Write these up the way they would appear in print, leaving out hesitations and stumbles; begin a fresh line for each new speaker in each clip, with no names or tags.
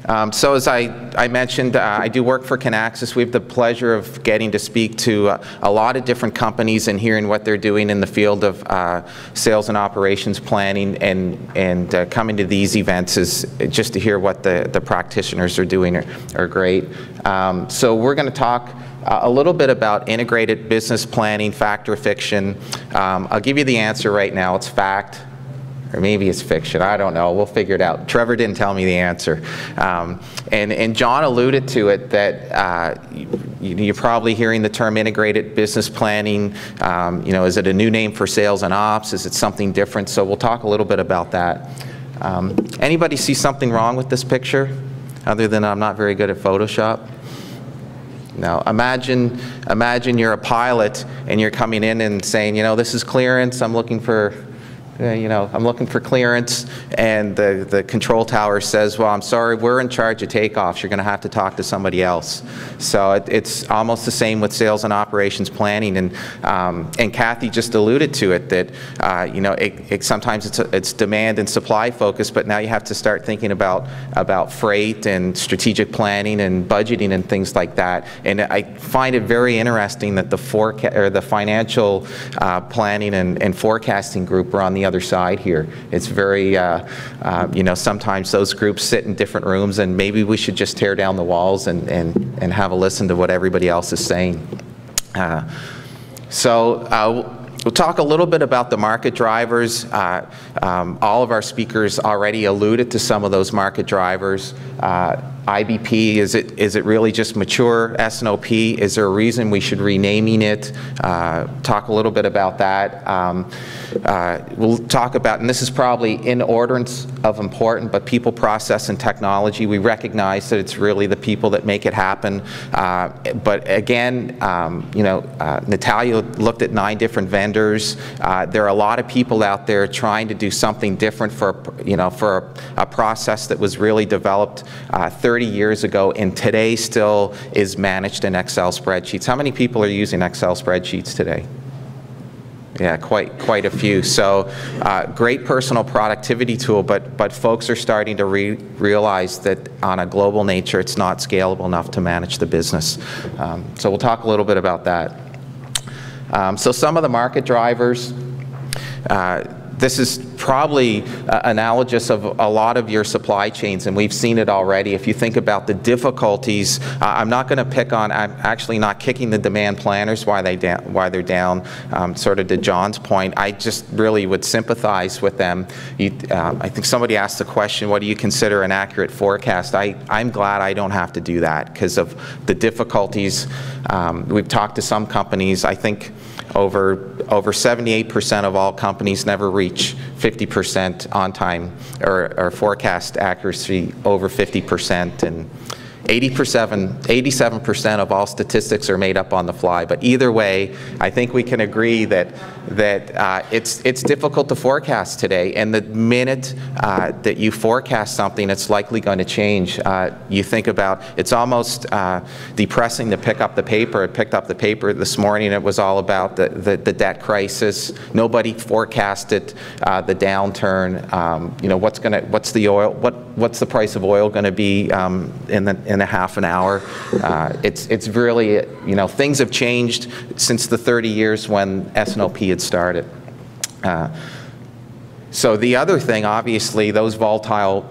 So as I mentioned, I do work for Kinaxis. We have the pleasure of getting to speak to a lot of different companies and hearing what they're doing in the field of sales and operations planning, and coming to these events is just to hear what the practitioners are doing are great. So we're going to talk a little bit about integrated business planning, fact or fiction. I'll give you the answer right now. It's fact. Or maybe it's fiction, I don't know, we'll figure it out. Trevor didn't tell me the answer. And John alluded to it, that you're probably hearing the term integrated business planning. Is it a new name for sales and ops? Is it something different? So we'll talk a little bit about that. Anybody see something wrong with this picture, other than I'm not very good at Photoshop? Now imagine you're a pilot and you're coming in and saying, this is clearance, I'm looking for clearance, and the control tower says, well, I'm sorry, we're in charge of takeoffs. You're going to have to talk to somebody else. So it's almost the same with sales and operations planning. And Kathy just alluded to it, that sometimes it's demand and supply focused, but now you have to start thinking about freight and strategic planning and budgeting and things like that. And I find it very interesting that the financial planning and forecasting group are on the other side here. It's very, sometimes those groups sit in different rooms, and maybe we should just tear down the walls and have a listen to what everybody else is saying. We'll talk a little bit about the market drivers. All of our speakers already alluded to some of those market drivers. IBP, is it really just mature? S&OP, is there a reason we should renaming it? Talk a little bit about that. We'll talk about, and this is probably in order of important, but people, process, and technology. We recognize that it's really the people that make it happen. But again, Natalia looked at 9 different vendors. There are a lot of people out there trying to do something different for a process that was really developed 30 years ago, and today still is managed in Excel spreadsheets. How many people are using Excel spreadsheets today? Yeah, quite a few. So great personal productivity tool, but folks are starting to realize that on a global nature, it's not scalable enough to manage the business. So we'll talk a little bit about that. So some of the market drivers. This is probably analogous of a lot of your supply chains, and we've seen it already. If you think about the difficulties, I'm not going to pick on, I'm actually not kicking the demand planners why they're down, sort of to John's point. I just really would sympathize with them. I think somebody asked the question, what do you consider an accurate forecast? I'm glad I don't have to do that because of the difficulties. We've talked to some companies. I think over 78% of all companies never reach 50% on time, or forecast accuracy over 50%, and 87% of all statistics are made up on the fly. But either way, I think we can agree that it's difficult to forecast today. And the minute that you forecast something, it's likely going to change. You think about, it's almost depressing to pick up the paper. I picked up the paper this morning. It was all about the debt crisis. Nobody forecasted the downturn. What's the price of oil going to be in a half an hour? It's really, things have changed since the 30 years when S&OP had started. So the other thing, obviously, those volatile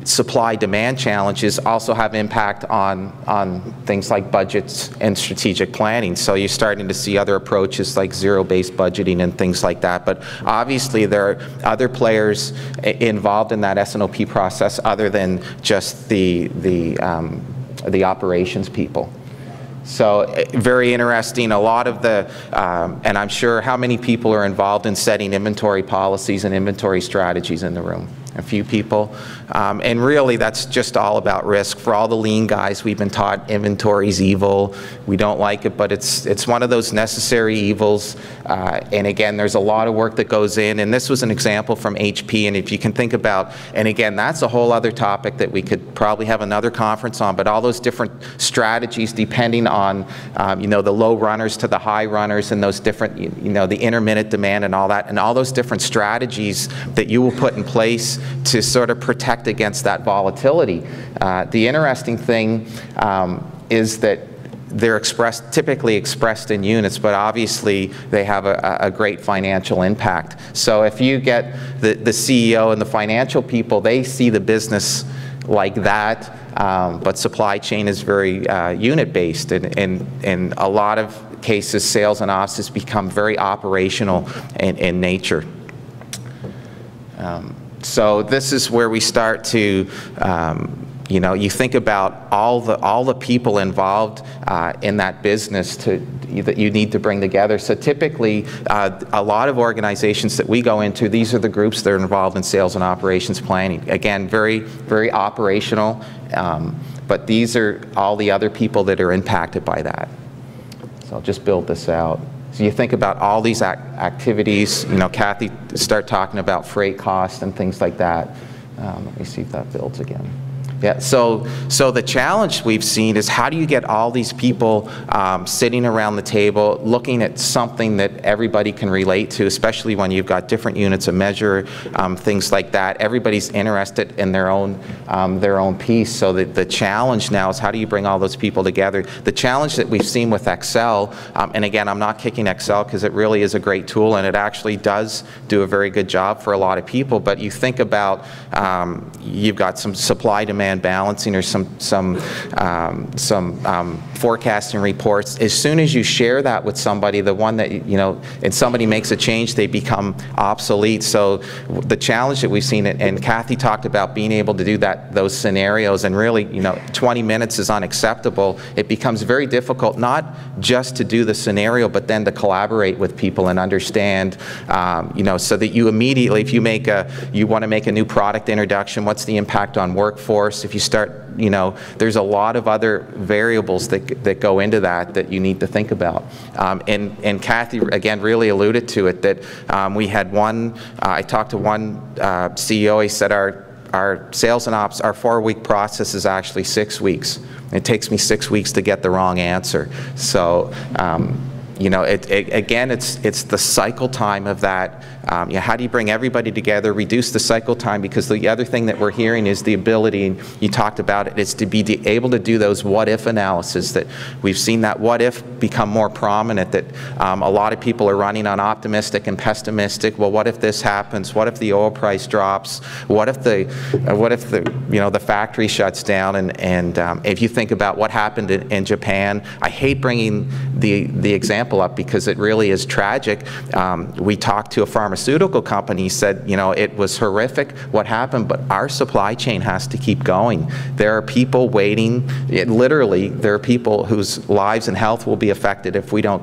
supply-demand challenges also have impact on things like budgets and strategic planning. So you're starting to see other approaches like zero-based budgeting and things like that. But obviously there are other players involved in that S&OP process other than just the operations people. So very interesting. A lot of the, and I'm sure, how many people are involved in setting inventory policies and inventory strategies in the room? A few people. And really that's just all about risk. For all the lean guys, we've been taught inventory's evil. We don't like it, but it's one of those necessary evils. And again, there's a lot of work that goes in, and this was an example from HP. And if you can think about, and again, that's a whole other topic that we could probably have another conference on, but all those different strategies depending on the low runners to the high runners, and those different, the intermittent demand and all that, and all those different strategies that you will put in place units to sort of protect against that volatility. The interesting thing is that they're typically expressed in units, but obviously they have a great financial impact. So if you get the CEO and the financial people, they see the business like that, but supply chain is very unit-based, and in a lot of cases, sales and ops has become very operational in nature. So this is where we start to you know, you think about all the people involved in that business that you need to bring together. So typically, a lot of organizations that we go into, these are the groups that are involved in sales and operations planning. Again, very, very operational, but these are all the other people that are impacted by that. So I'll just build this out. So you think about all these activities, you know, Kathy start talking about freight costs and things like that. Let me see if that builds again. Yeah, so the challenge we've seen is how do you get all these people sitting around the table looking at something that everybody can relate to, especially when you've got different units of measure, things like that. Everybody's interested in their own piece. So the challenge now is how do you bring all those people together? The challenge that we've seen with Excel, and again, I'm not kicking Excel because it really is a great tool and it actually does do a very good job for a lot of people, but you think about you've got some supply-demand balancing or some forecasting reports. As soon as you share that with somebody, the one that, you know, and somebody makes a change, they become obsolete. So the challenge that we've seen, and Kathy talked about being able to do those scenarios, and really, you know, 20 minutes is unacceptable. It becomes very difficult, not just to do the scenario, but then to collaborate with people and understand, you know, so that you immediately, if you want to make a new product introduction, what's the impact on workforce? If you start, you know, there's a lot of other variables that go into that you need to think about. And Kathy, again, really alluded to it, that we had one, I talked to one CEO, he said our sales and ops, our 4-week process is actually 6 weeks. It takes me 6 weeks to get the wrong answer. So, you know, again, it's the cycle time of that. You know, how do you bring everybody together, reduce the cycle time? Because the other thing that we're hearing is the ability, and you talked about it, is to be able to do those what-if analysis. That we've seen that what-if become more prominent, that a lot of people are running on optimistic and pessimistic. Well, what if this happens? What if the oil price drops? What if the you know, the factory shuts down? And if you think about what happened in Japan, I hate bringing the example up because it really is tragic. We talked to a pharmaceutical company, said, you know, it was horrific what happened, but our supply chain has to keep going. There are people waiting. Literally, there are people whose lives and health will be affected if we don't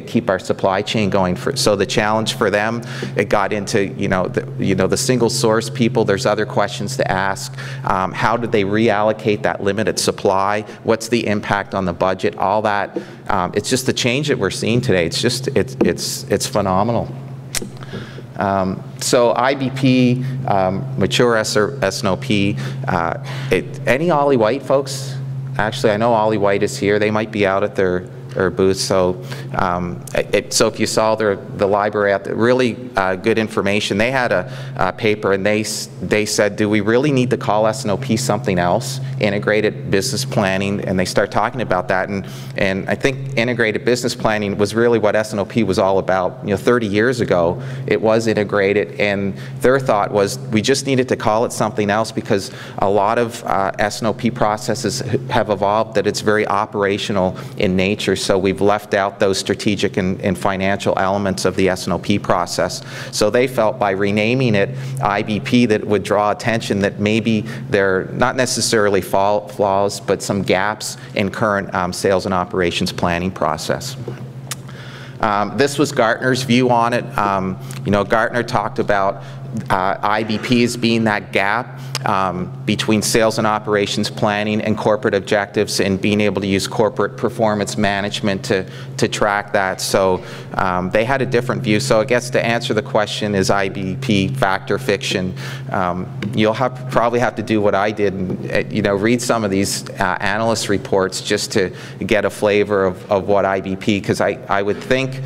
keep our supply chain going. So the challenge for them, it got into, you know, the single source people. There's other questions to ask. How did they reallocate that limited supply? What's the impact on the budget? All that. It's just the change that we're seeing today. It's just it's phenomenal. So IBP, mature S&OP, any Ollie White folks? Actually, I know Ollie White is here. They might be out at their booth. So, so if you saw the library out there, really good information. They had a paper, and they said, do we really need to call S&OP something else? Integrated business planning, and they start talking about that. And I think integrated business planning was really what S&OP was all about. You know, 30 years ago, it was integrated, and their thought was we just needed to call it something else because a lot of S&OP processes have evolved that it's very operational in nature. So we've left out those strategic and financial elements of the S&OP process. So they felt by renaming it IBP that it would draw attention that maybe they're not necessarily flaws, but some gaps in current sales and operations planning process. This was Gartner's view on it. You know, Gartner talked about IBP as being that gap between sales and operations planning and corporate objectives, and being able to use corporate performance management to track that. So they had a different view. So I guess to answer the question, is IBP fact or fiction? You'll probably have to do what I did, and, you know, read some of these analyst reports just to get a flavor of what IBP, because I would think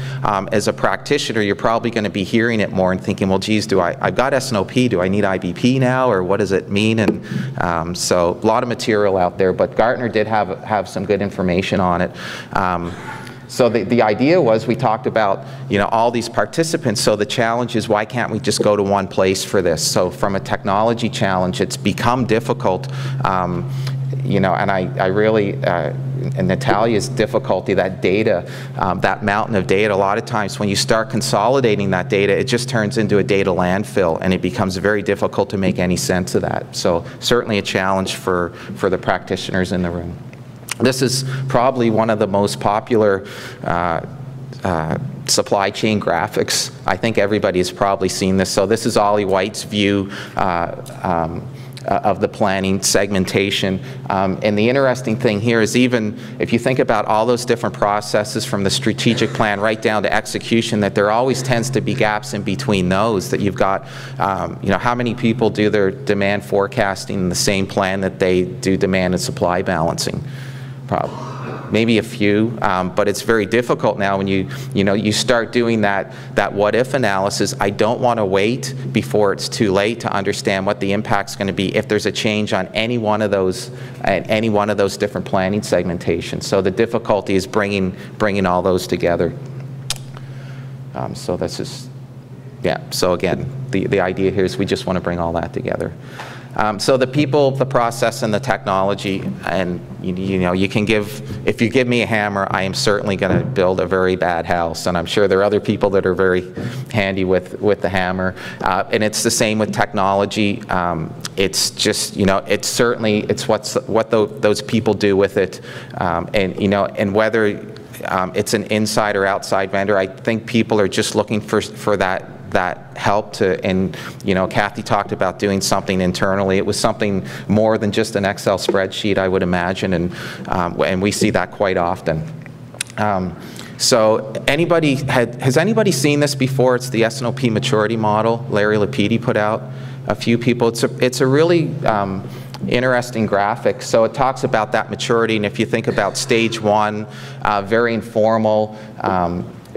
as a practitioner, you're probably going to be hearing it more and thinking, well, geez, do I got S&OP, do I need IBP now, or what does it mean? And so a lot of material out there, but Gartner did have some good information on it. So the idea was, we talked about, you know, all these participants, so the challenge is, why can't we just go to one place for this? So from a technology challenge, it's become difficult, you know, and I really, and Natalia's difficulty, that data, that mountain of data, a lot of times when you start consolidating that data, it just turns into a data landfill, and it becomes very difficult to make any sense of that. So certainly a challenge for the practitioners in the room. This is probably one of the most popular supply chain graphics. I think everybody has probably seen this. So this is Ollie White's view of the planning segmentation. And the interesting thing here is, even if you think about all those different processes from the strategic plan right down to execution, that there always tends to be gaps in between those, that you've got, you know, how many people do their demand forecasting in the same plan that they do demand and supply balancing? Probably. Maybe a few, but it's very difficult now when you start doing that what-if analysis. I don't want to wait before it's too late to understand what the impact's going to be if there's a change on any one of those different planning segmentations. So the difficulty is bringing all those together. So this is, yeah. So again, the idea here is we just want to bring all that together. So the people, the process, and the technology, and you know, you can if you give me a hammer, I am certainly going to build a very bad house, and I'm sure there are other people that are very handy with the hammer. And it's the same with technology. It's just, you know, it's what those people do with it, and you know, and whether it's an inside or outside vendor, I think people are just looking for that help to, and you know, Kathy talked about doing something internally. It was something more than just an Excel spreadsheet, I would imagine, and we see that quite often. So has anybody seen this before? It's the S&OP maturity model Larry Lapidi put out. A few people. It's a really interesting graphic. So it talks about that maturity, and if you think about stage 1, very informal,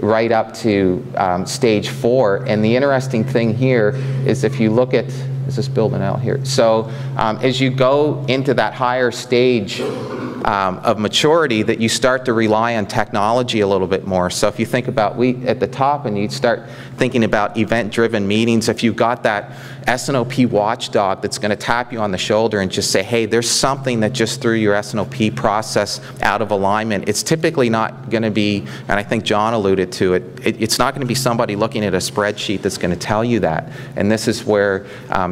right up to stage 4. And the interesting thing here is, if you look at, is this building out here? So as you go into that higher stage of maturity, that you start to rely on technology a little bit more. So if you think about at the top, and you start thinking about event-driven meetings, if you've got that S&OP watchdog that's going to tap you on the shoulder and just say, hey, there's something that just threw your S&OP process out of alignment, it's typically not going to be, and I think John alluded to it, it's not going to be somebody looking at a spreadsheet that's going to tell you that. And this is where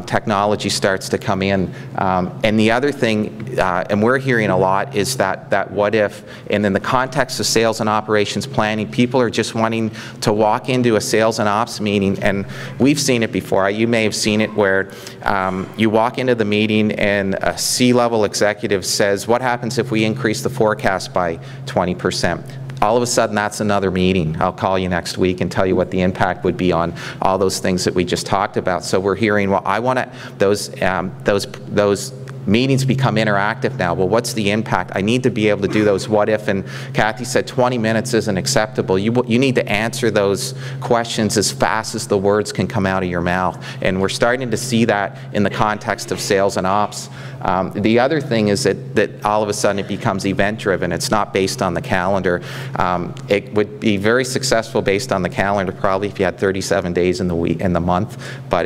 technology starts to come in. And the other thing, and we're hearing a lot, is that what if, and in the context of sales and operations planning, people are just wanting to walk into a sales and ops meeting, and we've seen it before. You may have seen it where you walk into the meeting and a C-level executive says, what happens if we increase the forecast by 20%? All of a sudden, that's another meeting. I'll call you next week and tell you what the impact would be on all those things that we just talked about. So we're hearing, well, I want those meetings become interactive now. Well, what's the impact? I need to be able to do those what if, and Kathy said 20 minutes isn't acceptable. You need to answer those questions as fast as the words can come out of your mouth. And we're starting to see that in the context of sales and ops. The other thing is that all of a sudden it becomes event-driven. It's not based on the calendar. It would be very successful based on the calendar, probably if you had 37 days in the month, but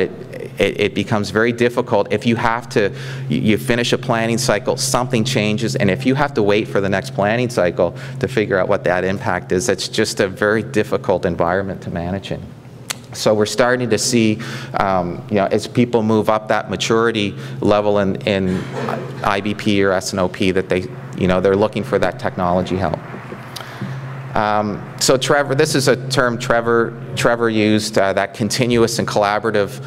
it becomes very difficult if you have to, you finish a planning cycle, something changes, and if you have to wait for the next planning cycle to figure out what that impact is, it's just a very difficult environment to manage in. So we're starting to see, you know, as people move up that maturity level in IBP or S&OP, that they're looking for that technology help. So Trevor, this is a term Trevor used, that continuous and collaborative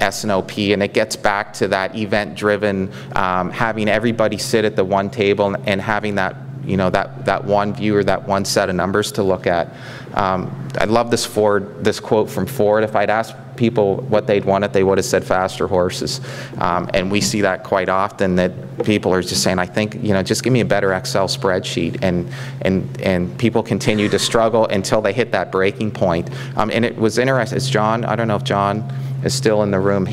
S&OP, and it gets back to that event-driven, having everybody sit at the one table and having that, you know, that one view or that one set of numbers to look at. I love this quote from Ford. If I'd asked people what they'd wanted, they would have said faster horses. And we see that quite often, that people are just saying, I think, you know, just give me a better Excel spreadsheet. And people continue to struggle until they hit that breaking point. And it was interesting, it's John, I don't know if John is still in the room.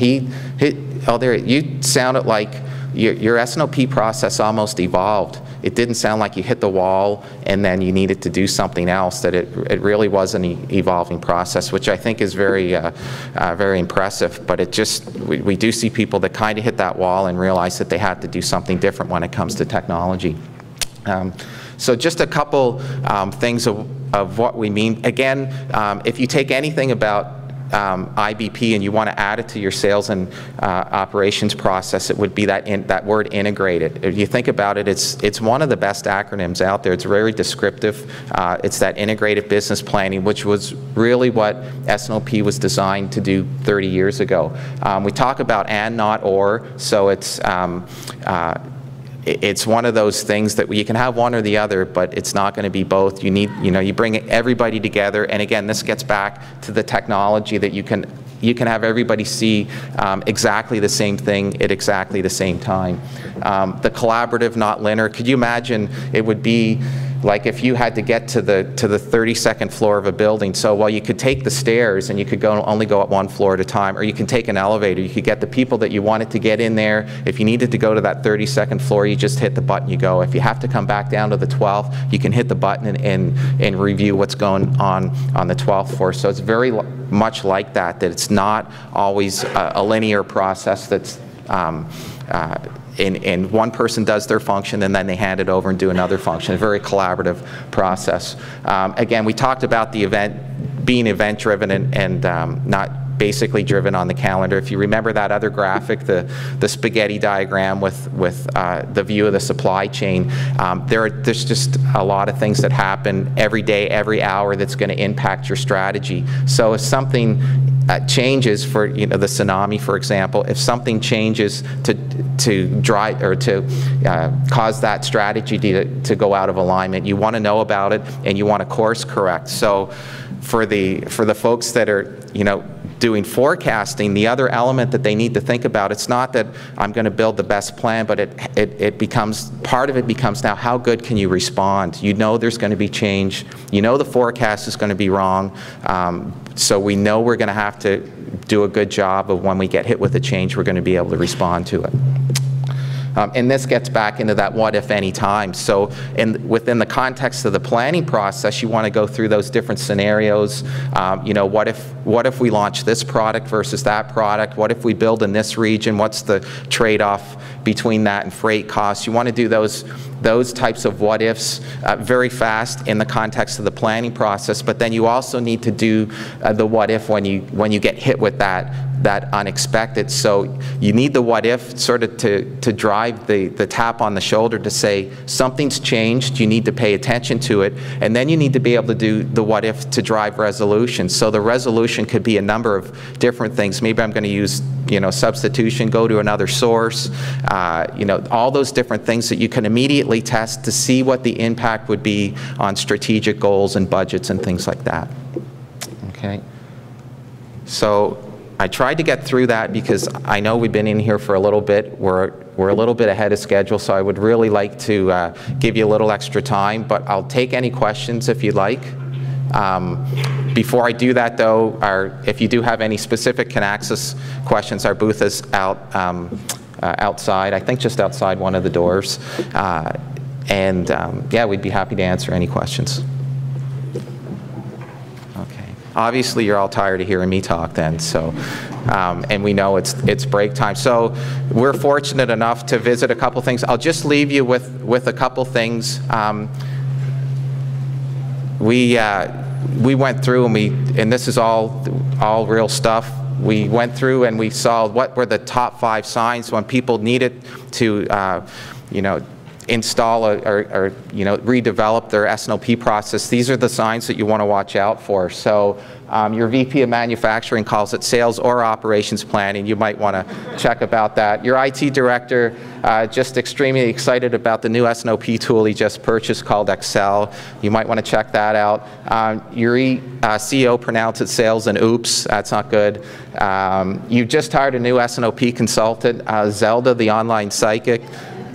Oh, there, you sounded like your S&OP process almost evolved. It didn't sound like you hit the wall and then you needed to do something else, that it really was an evolving process, which I think is very, very impressive. But it just, we do see people that kind of hit that wall and realize that they had to do something different when it comes to technology. So just a couple things of what we mean. Again, if you take anything about IBP and you want to add it to your sales and operations process, it would be that word integrated. If you think about it, it's one of the best acronyms out there. It's very descriptive. It's that integrated business planning, which was really what S&OP was designed to do 30 years ago. We talk about and, not, or, so it's one of those things that you can have one or the other, but it's not going to be both. You need, you bring everybody together, and again, this gets back to the technology that you can have everybody see exactly the same thing at exactly the same time. The collaborative, not linear. Could you imagine it would be like if you had to get to the 32nd floor of a building? So while you could take the stairs and you could only go up one floor at a time, or you can take an elevator, you could get the people that you wanted to get in there. If you needed to go to that 32nd floor, you just hit the button, you go. If you have to come back down to the 12th, you can hit the button and review what's going on the 12th floor. So it's very much like that it's not always a linear process that's and one person does their function and then they hand it over and do another function. A very collaborative process. Again, we talked about the event being event-driven and not basically driven on the calendar. If you remember that other graphic, the spaghetti diagram with the view of the supply chain, there's just a lot of things that happen every day, every hour that's going to impact your strategy. So if something changes, for the tsunami, for example, if something changes to drive or to cause that strategy to go out of alignment, you want to know about it and you want to course correct. So for the folks that are doing forecasting, the other element that they need to think about, it's not that I'm going to build the best plan, but it becomes, part of it becomes now how good can you respond? There's going to be change. The forecast is going to be wrong. So we know we're going to have to do a good job of when we get hit with a change, we're going to be able to respond to it. And this gets back into that what if any time. So within the context of the planning process, you want to go through those different scenarios. What if we launch this product versus that product? What if we build in this region? What's the trade-off between that and freight costs? You want to do those types of what ifs very fast in the context of the planning process, but then you also need to do the what if when you get hit with that unexpected. So you need the what if sort of to drive the tap on the shoulder to say something's changed, you need to pay attention to it, and then you need to be able to do the what if to drive resolution. So the resolution could be a number of different things. Maybe I'm going to use substitution, go to another source, all those different things that you can immediately test to see what the impact would be on strategic goals and budgets and things like that. Okay. So I tried to get through that because I know we've been in here for a little bit. We're a little bit ahead of schedule, so I would really like to give you a little extra time, but I'll take any questions if you'd like. Before I do that, though, if you do have any specific Kinaxis questions, our booth is outside, I think just outside one of the doors. Yeah, we'd be happy to answer any questions. Obviously, you're all tired of hearing me talk then, so, and we know it's break time. So we're fortunate enough to visit a couple things. I'll just leave you with a couple things. We went through and this is all real stuff. We went through and we saw what were the top 5 signs when people needed to, install or redevelop their S&OP process. These are the signs that you want to watch out for. So your VP of manufacturing calls it sales or operations planning. You might want to check about that. Your IT director just extremely excited about the new S&OP tool he just purchased called Excel. You might want to check that out. Your CEO pronounced it sales and oops, that's not good. You just hired a new S&OP consultant, Zelda, the online psychic.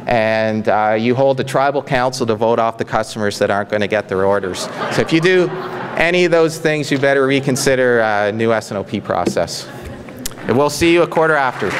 And you hold a tribal council to vote off the customers that aren't going to get their orders. So if you do any of those things, you better reconsider a new S&OP process. And we'll see you a quarter after.